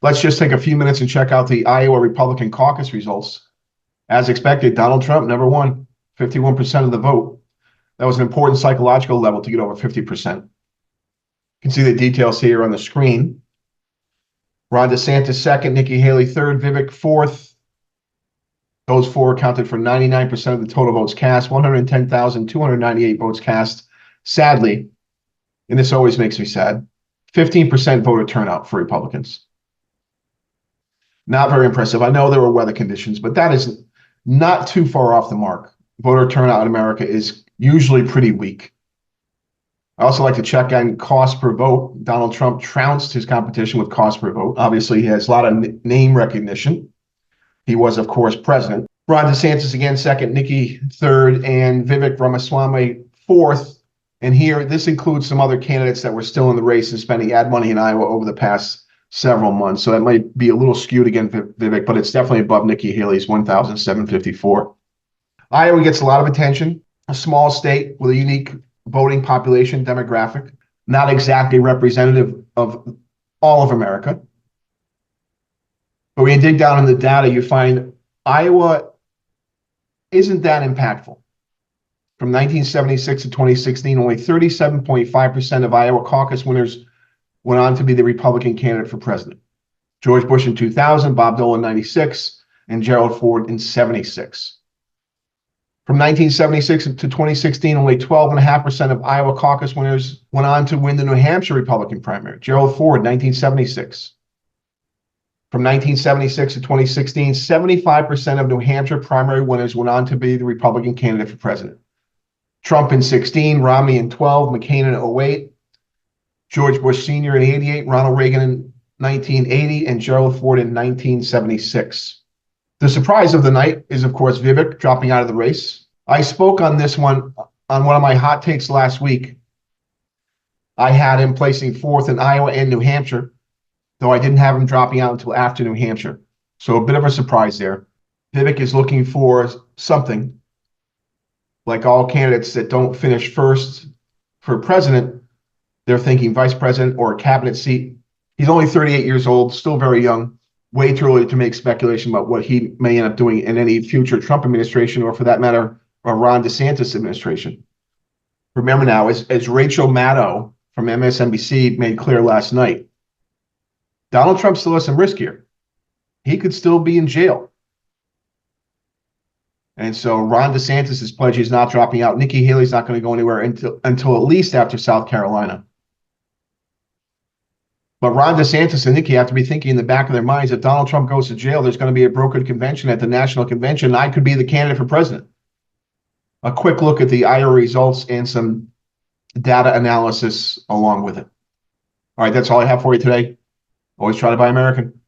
Let's just take a few minutes and check out the Iowa Republican caucus results. As expected, Donald Trump never won, 51% of the vote. That was an important psychological level to get over 50%. You can see the details here on the screen. Ron DeSantis second, Nikki Haley third, Vivek fourth. Those four accounted for 99% of the total votes cast, 110,298 votes cast. Sadly, and this always makes me sad, 15% voter turnout for Republicans. Not very impressive. I know there were weather conditions, but that is not too far off the mark. Voter turnout in America is usually pretty weak. I also like to check on cost per vote. Donald Trump trounced his competition with cost per vote. Obviously, he has a lot of name recognition. He was, of course, president. Ron DeSantis again second, Nikki third, and Vivek Ramaswamy fourth. And here, this includes some other candidates that were still in the race and spending ad money in Iowa over the past several months. So that might be a little skewed against Vivek, but it's definitely above Nikki Haley's 1,754. Iowa gets a lot of attention, a small state with a unique voting population demographic, not exactly representative of all of America. But when you dig down in the data, you find Iowa isn't that impactful. From 1976 to 2016, only 37.5% of Iowa caucus winners went on to be the Republican candidate for president. George Bush in 2000, Bob Dole in 96, and Gerald Ford in 76. From 1976 to 2016, only 12.5% of Iowa caucus winners went on to win the New Hampshire Republican primary. Gerald Ford, 1976. From 1976 to 2016, 75% of New Hampshire primary winners went on to be the Republican candidate for president. Trump in 16, Romney in 12, McCain in 08, George Bush Sr. in 88, Ronald Reagan in 1980, and Gerald Ford in 1976. The surprise of the night is, of course, Vivek dropping out of the race. I spoke on this one on one of my hot takes last week. I had him placing fourth in Iowa and New Hampshire, though I didn't have him dropping out until after New Hampshire. So a bit of a surprise there. Vivek is looking for something. Like all candidates that don't finish first for president, they're thinking vice president or a cabinet seat. He's only 38 years old, still very young. Way too early to make speculation about what he may end up doing in any future Trump administration, or for that matter, a Ron DeSantis administration. Remember now, as Rachel Maddow from MSNBC made clear last night, Donald Trump still has some risk here. He could still be in jail. And so Ron DeSantis has pledged he's not dropping out. Nikki Haley's not going to go anywhere until at least after South Carolina. But Ron DeSantis and Nikki have to be thinking in the back of their minds, if Donald Trump goes to jail, there's going to be a brokered convention at the national convention. I could be the candidate for president. A quick look at the Iowa results and some data analysis along with it. All right, that's all I have for you today. Always try to buy American.